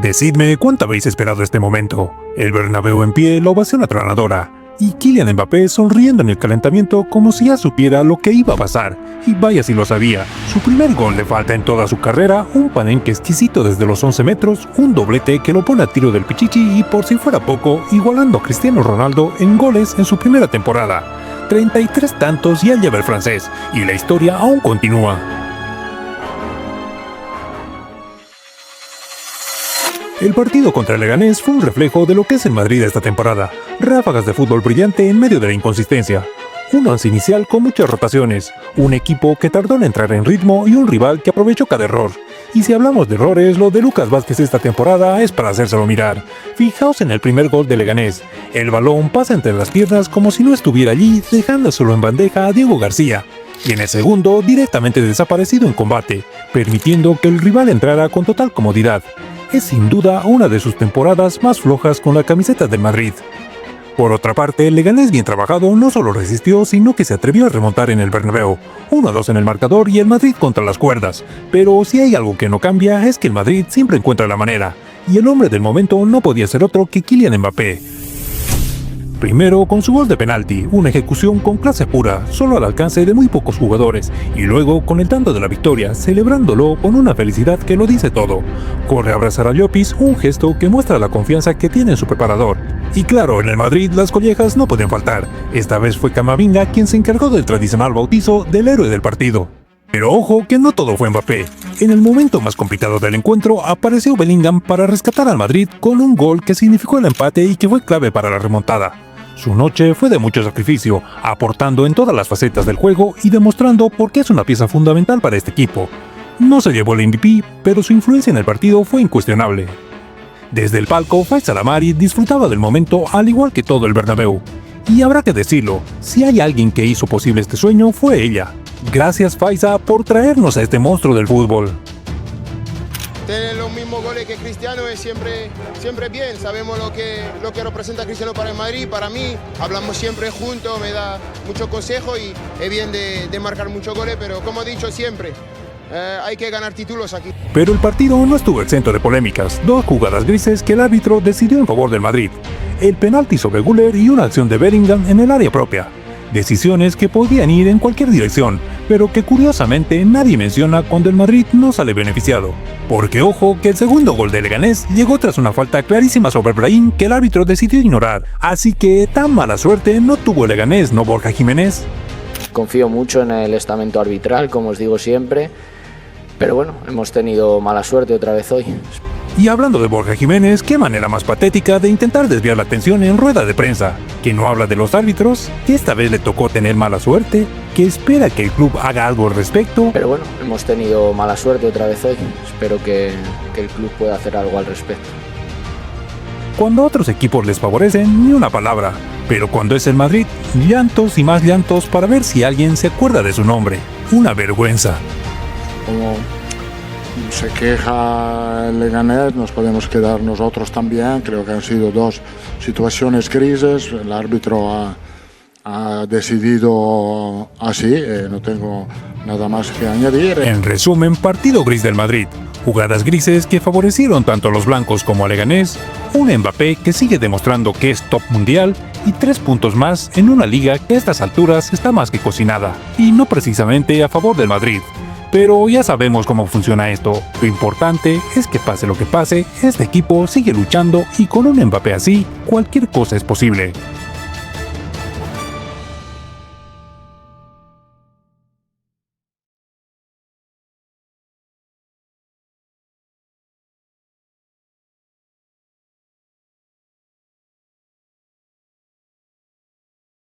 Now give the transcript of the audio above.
Decidme cuánto habéis esperado este momento. El Bernabéu en pie, la ovación atronadora, y Kylian Mbappé sonriendo en el calentamiento como si ya supiera lo que iba a pasar. Y vaya si lo sabía, su primer gol de falta en toda su carrera, un panenque exquisito desde los 11 metros, un doblete que lo pone a tiro del pichichi y por si fuera poco, igualando a Cristiano Ronaldo en goles en su primera temporada. 33 tantos ya lleva el francés, y la historia aún continúa. El partido contra el Leganés fue un reflejo de lo que es el Madrid esta temporada. Ráfagas de fútbol brillante en medio de la inconsistencia. Un once inicial con muchas rotaciones, un equipo que tardó en entrar en ritmo y un rival que aprovechó cada error. Y si hablamos de errores, lo de Lucas Vázquez esta temporada es para hacérselo mirar. Fijaos en el primer gol de Leganés. El balón pasa entre las piernas como si no estuviera allí, dejándoselo en bandeja a Diego García. Y en el segundo, directamente desaparecido en combate, permitiendo que el rival entrara con total comodidad. Es sin duda una de sus temporadas más flojas con la camiseta del Madrid. Por otra parte, el Leganés bien trabajado no solo resistió, sino que se atrevió a remontar en el Bernabéu. 1-2 en el marcador y el Madrid contra las cuerdas. Pero si hay algo que no cambia es que el Madrid siempre encuentra la manera. Y el hombre del momento no podía ser otro que Kylian Mbappé. Primero con su gol de penalti, una ejecución con clase pura, solo al alcance de muy pocos jugadores, y luego con el tanto de la victoria, celebrándolo con una felicidad que lo dice todo. Corre a abrazar a Llopis, un gesto que muestra la confianza que tiene en su preparador. Y claro, en el Madrid las collejas no pueden faltar. Esta vez fue Camavinga quien se encargó del tradicional bautizo del héroe del partido. Pero ojo que no todo fue Mbappé. En el momento más complicado del encuentro apareció Bellingham para rescatar al Madrid con un gol que significó el empate y que fue clave para la remontada. Su noche fue de mucho sacrificio, aportando en todas las facetas del juego y demostrando por qué es una pieza fundamental para este equipo. No se llevó el MVP, pero su influencia en el partido fue incuestionable. Desde el palco, Faiza Lamari disfrutaba del momento al igual que todo el Bernabéu. Y habrá que decirlo, si hay alguien que hizo posible este sueño fue ella. Gracias Faiza por traernos a este monstruo del fútbol. Tener los mismos goles que Cristiano es siempre bien. Sabemos lo que representa Cristiano para el Madrid, para mí. Hablamos siempre juntos, me da mucho consejo y es bien de marcar muchos goles, pero como he dicho siempre, hay que ganar títulos aquí. Pero el partido no estuvo exento de polémicas. Dos jugadas grises que el árbitro decidió en favor del Madrid. El penalti sobre Güler y una acción de Bellingham en el área propia. Decisiones que podían ir en cualquier dirección, pero que curiosamente nadie menciona cuando el Madrid no sale beneficiado. Porque ojo que el segundo gol de Leganés llegó tras una falta clarísima sobre Brahim que el árbitro decidió ignorar. Así que tan mala suerte no tuvo el Leganés, ¿no, Borja Jiménez? Confío mucho en el estamento arbitral, como os digo siempre, pero bueno, hemos tenido mala suerte otra vez hoy. Y hablando de Borja Jiménez, qué manera más patética de intentar desviar la atención en rueda de prensa, que no habla de los árbitros, que esta vez le tocó tener mala suerte, que espera que el club haga algo al respecto. Pero bueno, hemos tenido mala suerte otra vez hoy, espero que el club pueda hacer algo al respecto. Cuando a otros equipos les favorecen, ni una palabra, pero cuando es el Madrid, llantos y más llantos para ver si alguien se acuerda de su nombre. Una vergüenza. Como se queja el Leganés, nos podemos quedar nosotros también. Creo que han sido dos situaciones grises. El árbitro ha decidido así, no tengo nada más que añadir. En resumen, partido gris del Madrid. Jugadas grises que favorecieron tanto a los blancos como a Leganés, un Mbappé que sigue demostrando que es top mundial y 3 puntos más en una liga que a estas alturas está más que cocinada, y no precisamente a favor del Madrid. Pero ya sabemos cómo funciona esto. Lo importante es que pase lo que pase, este equipo sigue luchando y con un Mbappé así, cualquier cosa es posible.